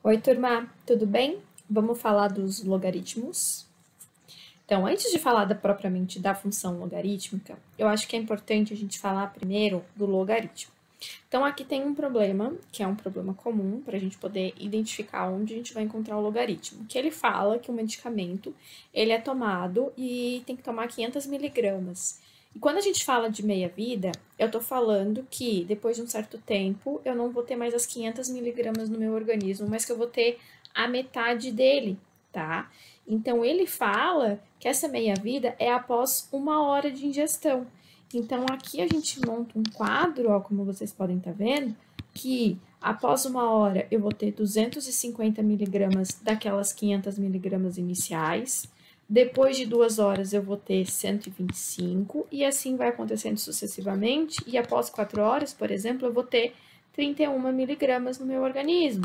Oi, turma, tudo bem? Vamos falar dos logaritmos? Então, antes de falar propriamente da função logarítmica, eu acho que é importante a gente falar primeiro do logaritmo. Então, aqui tem um problema, que é um problema comum, para a gente poder identificar onde a gente vai encontrar o logaritmo, que ele fala que o medicamento, ele é tomado e tem que tomar 500 miligramas. E quando a gente fala de meia-vida, eu tô falando que depois de um certo tempo, eu não vou ter mais as 500 miligramas no meu organismo, mas que eu vou ter a metade dele, tá? Então, ele fala que essa meia-vida é após 1 hora de ingestão. Então, aqui a gente monta um quadro, ó, como vocês podem estar vendo, que após 1 hora eu vou ter 250 miligramas daquelas 500 miligramas iniciais. Depois de 2 horas eu vou ter 125 e assim vai acontecendo sucessivamente. E após 4 horas, por exemplo, eu vou ter 31 miligramas no meu organismo.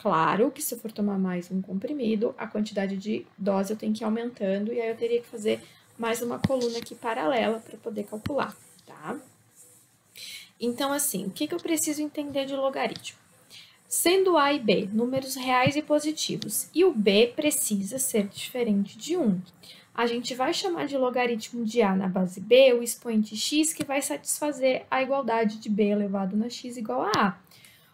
Claro que se eu for tomar mais um comprimido, a quantidade de dose eu tenho que ir aumentando e aí eu teria que fazer mais uma coluna aqui paralela para poder calcular, tá? Então, assim, o que eu preciso entender de logaritmo? Sendo A e B números reais e positivos, e o B precisa ser diferente de 1, a gente vai chamar de logaritmo de A na base B o expoente x que vai satisfazer a igualdade de B elevado na x igual a A.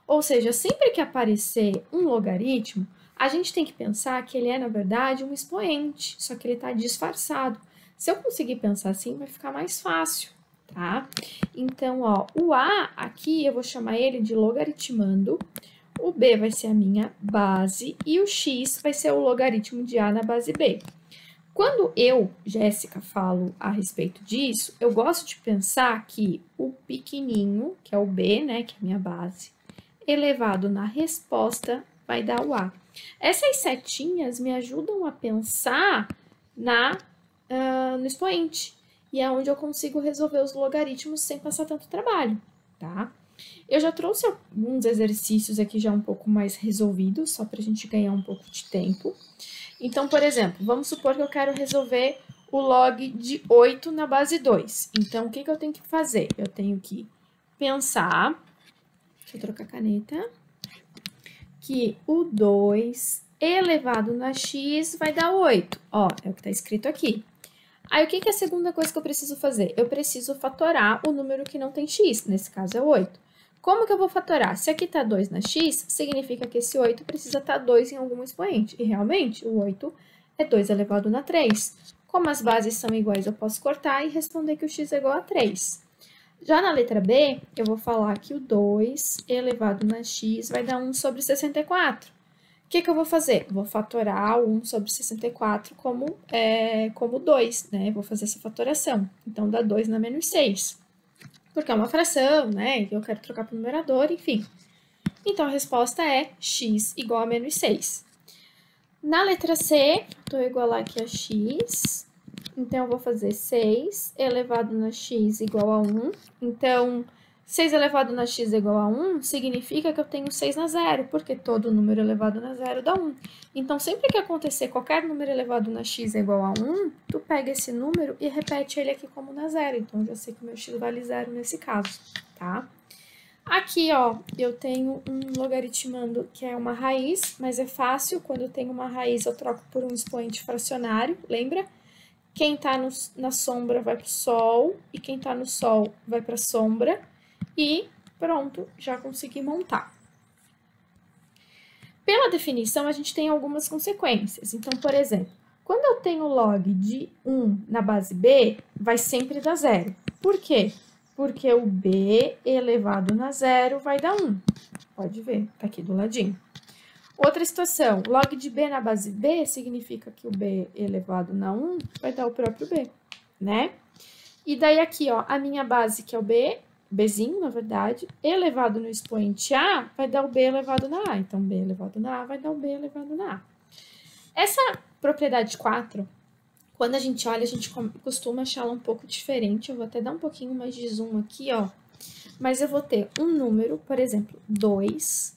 Ou seja, sempre que aparecer um logaritmo, a gente tem que pensar que ele é, na verdade, um expoente, só que ele está disfarçado. Se eu conseguir pensar assim, vai ficar mais fácil, tá? Então, ó, o A aqui eu vou chamar ele de logaritmando, o B vai ser a minha base e o X vai ser o logaritmo de A na base B. Quando eu, Jéssica, falo a respeito disso, eu gosto de pensar que o pequenininho, que é o B, né, que é a minha base, elevado na resposta vai dar o A. Essas setinhas me ajudam a pensar no expoente, e é onde eu consigo resolver os logaritmos sem passar tanto trabalho, tá? Eu já trouxe alguns exercícios aqui já um pouco mais resolvidos, só para a gente ganhar um pouco de tempo. Então, por exemplo, vamos supor que eu quero resolver o log de 8 na base 2. Então, o que eu tenho que fazer? Eu tenho que pensar, deixa eu trocar a caneta, que o 2 elevado na x vai dar 8. Ó, é o que está escrito aqui. Aí, o que é a segunda coisa que eu preciso fazer? Eu preciso fatorar o número que não tem x, nesse caso é 8. Como que eu vou fatorar? Se aqui está 2 na x, significa que esse 8 precisa estar 2 em algum expoente. E realmente, o 8 é 2 elevado na 3. Como as bases são iguais, eu posso cortar e responder que o x é igual a 3. Já na letra B, eu vou falar que o 2 elevado na x vai dar 1 sobre 64. O que eu vou fazer? Vou fatorar o 1 sobre 64 como 2, né? Vou fazer essa fatoração. Então, dá 2 na menos 6. Porque é uma fração, né? E eu quero trocar para o numerador, enfim. Então, a resposta é x igual a menos 6. Na letra C, estou igualar aqui a x. Então, eu vou fazer 6 elevado na x igual a 1. Então, 6 elevado na x igual a 1 significa que eu tenho 6 na zero, porque todo número elevado na zero dá 1. Então, sempre que acontecer qualquer número elevado na x é igual a 1, tu pega esse número e repete ele aqui como na zero. Então, eu já sei que o meu x vale zero nesse caso, tá? Aqui, ó, eu tenho um logaritmando que é uma raiz, mas é fácil. Quando eu tenho uma raiz, eu troco por um expoente fracionário, lembra? Quem tá na sombra vai pro sol, e quem tá no sol vai pra sombra. E pronto, já consegui montar. Pela definição, a gente tem algumas consequências. Então, por exemplo, quando eu tenho log de 1 na base B, vai sempre dar zero. Por quê? Porque o B elevado na zero vai dar 1. Pode ver, tá aqui do ladinho. Outra situação, log de B na base B significa que o B elevado na 1 vai dar o próprio B, né? E daí aqui, ó, a minha base, que é o B, Bzinho, na verdade, elevado no expoente A, vai dar o B elevado na A. Então, B elevado na A vai dar o B elevado na A. Essa propriedade 4, quando a gente olha, a gente costuma achá-la um pouco diferente. Eu vou até dar um pouquinho mais de zoom aqui, ó. Mas eu vou ter um número, por exemplo, 2,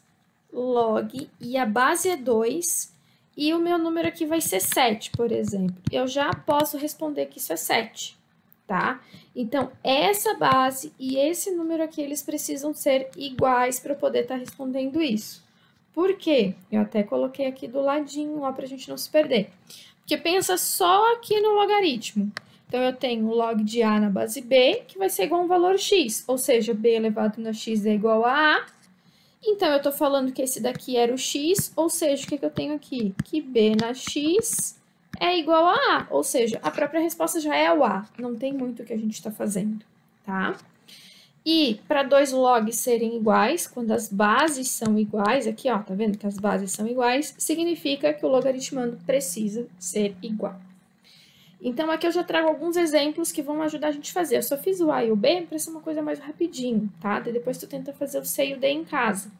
log, e a base é 2, e o meu número aqui vai ser 7, por exemplo. Eu já posso responder que isso é 7, tá? Então, essa base e esse número aqui, eles precisam ser iguais para eu poder estar respondendo isso. Por quê? Eu até coloquei aqui do ladinho, ó, pra gente não se perder. Porque pensa só aqui no logaritmo. Então, eu tenho o log de A na base B, que vai ser igual a um valor x, ou seja, B elevado na x é igual a A. Então, eu tô falando que esse daqui era o x, ou seja, o que eu tenho aqui? Que B na x é igual a A, ou seja, a própria resposta já é o A, não tem muito o que a gente está fazendo, tá? E para dois logs serem iguais, quando as bases são iguais, aqui ó, tá vendo que as bases são iguais, significa que o logaritmando precisa ser igual. Então, aqui eu já trago alguns exemplos que vão ajudar a gente a fazer. Eu só fiz o A e o B para ser uma coisa mais rapidinho, tá? Daí depois tu tenta fazer o C e o D em casa.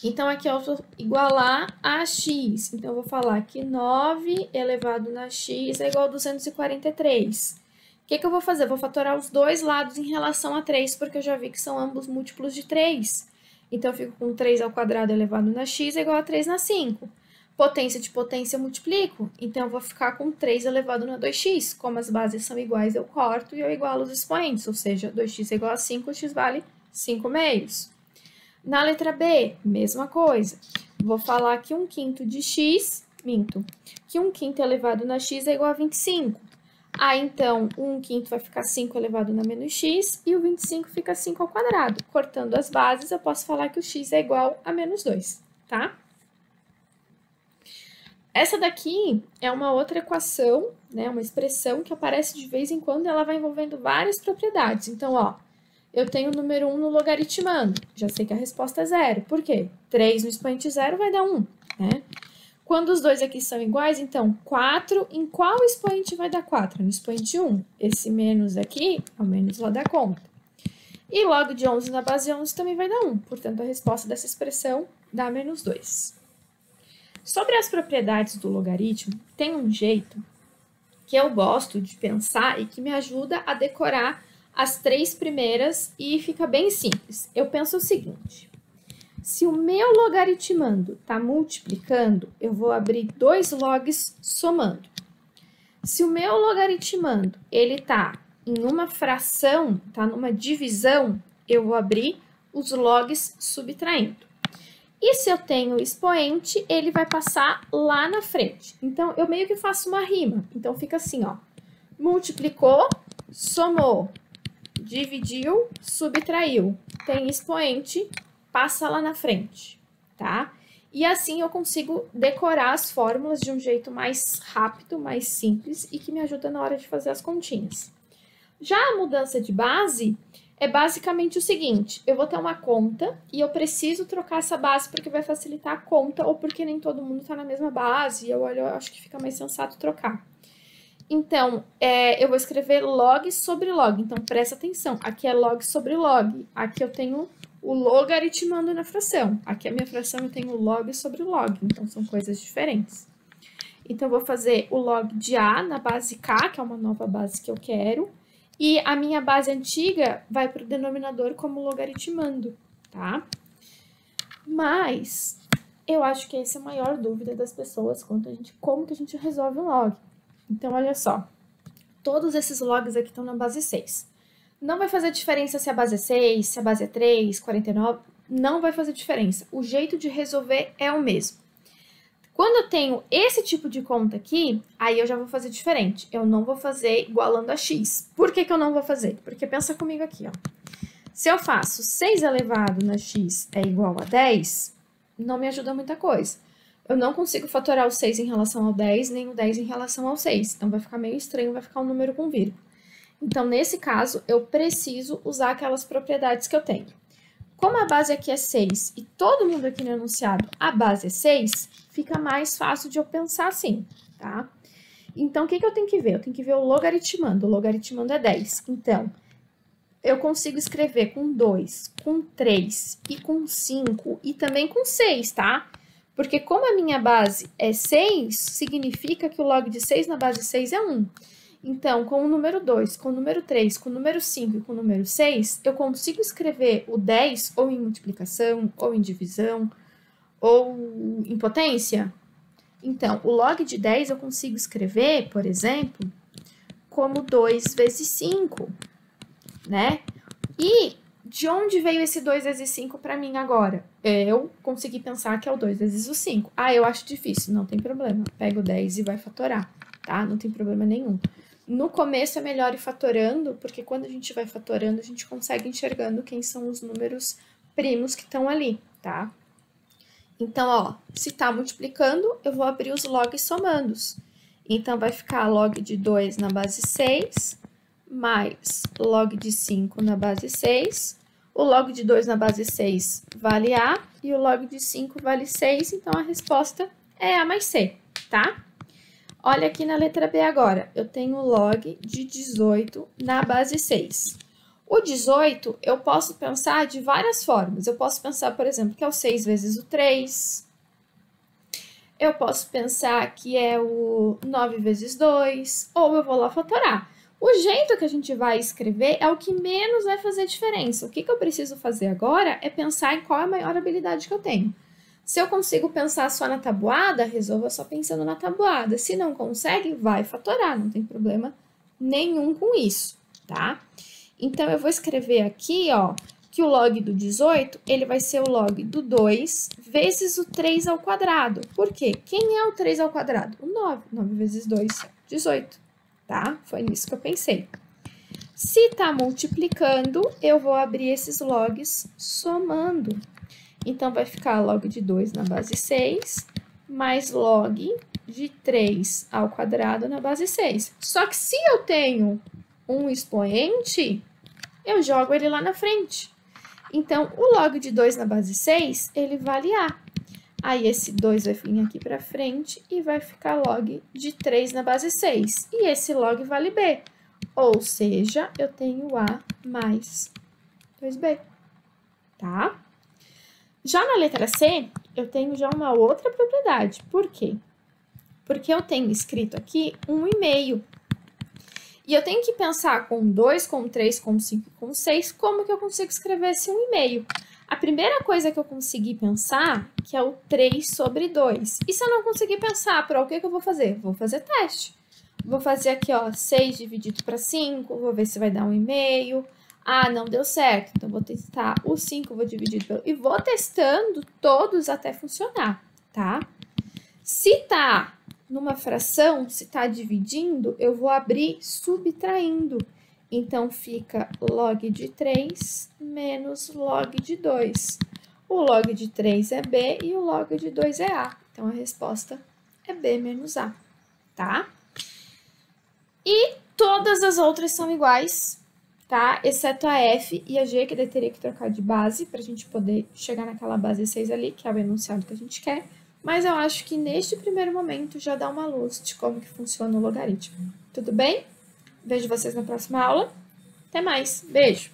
Então, aqui eu vou igualar a x. Então, eu vou falar que 9 elevado na x é igual a 243. O que eu vou fazer? Eu vou fatorar os dois lados em relação a 3, porque eu já vi que são ambos múltiplos de 3. Então, eu fico com 3 ao quadrado elevado na x é igual a 3 na 5. Potência de potência eu multiplico, então eu vou ficar com 3 elevado na 2x. Como as bases são iguais, eu corto e eu igualo os expoentes, ou seja, 2x é igual a 5, x vale 5 meios. Na letra B, mesma coisa. Vou falar que 1/5 de x, que 1/5 elevado na x é igual a 25. Aí, então, 1/5 vai ficar 5 elevado na menos x e o 25 fica 5 ao quadrado. Cortando as bases, eu posso falar que o x é igual a menos 2, tá? Essa daqui é uma outra equação, né, uma expressão que aparece de vez em quando e ela vai envolvendo várias propriedades. Então, ó, eu tenho o número 1 no logaritmando, já sei que a resposta é 0. Por quê? 3 no expoente 0 vai dar 1, né? Quando os dois aqui são iguais, então, 4 em qual expoente vai dar 4? No expoente 1. Esse menos aqui é o menos lá da conta. E log de 11 na base 11 também vai dar 1. Portanto, a resposta dessa expressão dá menos 2. Sobre as propriedades do logaritmo, tem um jeito que eu gosto de pensar e que me ajuda a decorar as 3 primeiras e fica bem simples. Eu penso o seguinte: se o meu logaritmando está multiplicando, eu vou abrir 2 logs somando. Se o meu logaritmando ele está em uma fração, está numa divisão, eu vou abrir os logs subtraindo. E se eu tenho expoente, ele vai passar lá na frente. Então, eu meio que faço uma rima. Então, fica assim, ó. Multiplicou, somou, dividiu, subtraiu. Tem expoente, passa lá na frente, tá? E assim eu consigo decorar as fórmulas de um jeito mais rápido, mais simples e que me ajuda na hora de fazer as continhas. Já a mudança de base é basicamente o seguinte: eu vou ter uma conta e eu preciso trocar essa base porque vai facilitar a conta ou porque nem todo mundo está na mesma base e eu acho que fica mais sensato trocar. Então, eu vou escrever log sobre log. Então, presta atenção. Aqui é log sobre log. Aqui eu tenho o logaritmando na fração. Aqui a minha fração eu tenho log sobre log. Então, são coisas diferentes. Então, eu vou fazer o log de A na base K, que é uma nova base que eu quero. E a minha base antiga vai para o denominador como logaritmando, tá? Mas eu acho que essa é a maior dúvida das pessoas quanto a gente, como que a gente resolve um log. Então, olha só. Todos esses logs aqui estão na base 6. Não vai fazer diferença se a base é 6, se a base é 3, 49. Não vai fazer diferença. O jeito de resolver é o mesmo. Quando eu tenho esse tipo de conta aqui, aí eu já vou fazer diferente. Eu não vou fazer igualando a x. Por que eu não vou fazer? Porque pensa comigo aqui, ó. Se eu faço 6 elevado na x é igual a 10, não me ajuda muita coisa. Eu não consigo fatorar o 6 em relação ao 10, nem o 10 em relação ao 6. Então, vai ficar meio estranho, vai ficar um número com vírgula. Então, nesse caso, eu preciso usar aquelas propriedades que eu tenho. Como a base aqui é 6 e todo mundo aqui no enunciado a base é 6, fica mais fácil de eu pensar assim, tá? Então, o que eu tenho que ver? Eu tenho que ver o logaritmando. O logaritmando é 10. Então, eu consigo escrever com 2, com 3 e com 5 e também com 6, tá? Porque como a minha base é 6, significa que o log de 6 na base 6 é 1. Então, com o número 2, com o número 3, com o número 5 e com o número 6, eu consigo escrever o 10 ou em multiplicação, ou em divisão, ou em potência. Então, o log de 10 eu consigo escrever, por exemplo, como 2 vezes 5, né? E de onde veio esse 2 vezes 5 para mim agora? Eu consegui pensar que é o 2 vezes o 5. Ah, eu acho difícil, não tem problema. Pega o 10 e vai fatorar, tá? Não tem problema nenhum. No começo é melhor ir fatorando, porque quando a gente vai fatorando, a gente consegue enxergando quem são os números primos que estão ali, tá? Então, ó, se tá multiplicando, eu vou abrir os log somandos. Então, vai ficar log de 2 na base 6, mais log de 5 na base 6. O log de 2 na base 6 vale A e o log de 5 vale 6, então a resposta é A mais C, tá? Olha aqui na letra B agora, eu tenho log de 18 na base 6. O 18, eu posso pensar de várias formas. Eu posso pensar, por exemplo, que é o 6 vezes o 3. Eu posso pensar que é o 9 vezes 2, ou eu vou lá fatorar. O jeito que a gente vai escrever é o que menos vai fazer diferença. O que eu preciso fazer agora é pensar em qual é a maior habilidade que eu tenho. Se eu consigo pensar só na tabuada, resolva só pensando na tabuada. Se não consegue, vai fatorar, não tem problema nenhum com isso, tá? Então, eu vou escrever aqui, ó, que o log do 18, ele vai ser o log do 2 vezes o 3 ao quadrado. Por quê? Quem é o 3 ao quadrado? O 9. 9 vezes 2, 18, tá? Foi nisso que eu pensei. Se tá multiplicando, eu vou abrir esses logs somando. Então, vai ficar log de 2 na base 6, mais log de 3 ao quadrado na base 6. Só que se eu tenho um expoente, eu jogo ele lá na frente. Então, o log de 2 na base 6, ele vale A. Aí, esse 2 vai vir aqui para frente e vai ficar log de 3 na base 6. E esse log vale B. Ou seja, eu tenho A mais 2B, tá? Já na letra C, eu tenho já uma outra propriedade. Por quê? Porque eu tenho escrito aqui 1,5. E eu tenho que pensar com 2, com 3, com 5, com 6, como que eu consigo escrever esse 1,5. A primeira coisa que eu consegui pensar, que é o 3 sobre 2. E se eu não conseguir pensar, para o que eu vou fazer? Vou fazer teste. Vou fazer aqui, ó, 6 dividido para 5, vou ver se vai dar 1,5. Ah, não deu certo, então vou testar o 5, vou dividir pelo... E vou testando todos até funcionar, tá? Se tá numa fração, se tá dividindo, eu vou abrir subtraindo. Então, fica log de 3 menos log de 2. O log de 3 é B e o log de 2 é A. Então, a resposta é B menos A, tá? E todas as outras são iguais, tá? Exceto a F e a G, que daí teria que trocar de base para a gente poder chegar naquela base 6 ali, que é o enunciado que a gente quer. Mas eu acho que neste primeiro momento já dá uma luz de como que funciona o logaritmo. Tudo bem? Vejo vocês na próxima aula. Até mais. Beijo!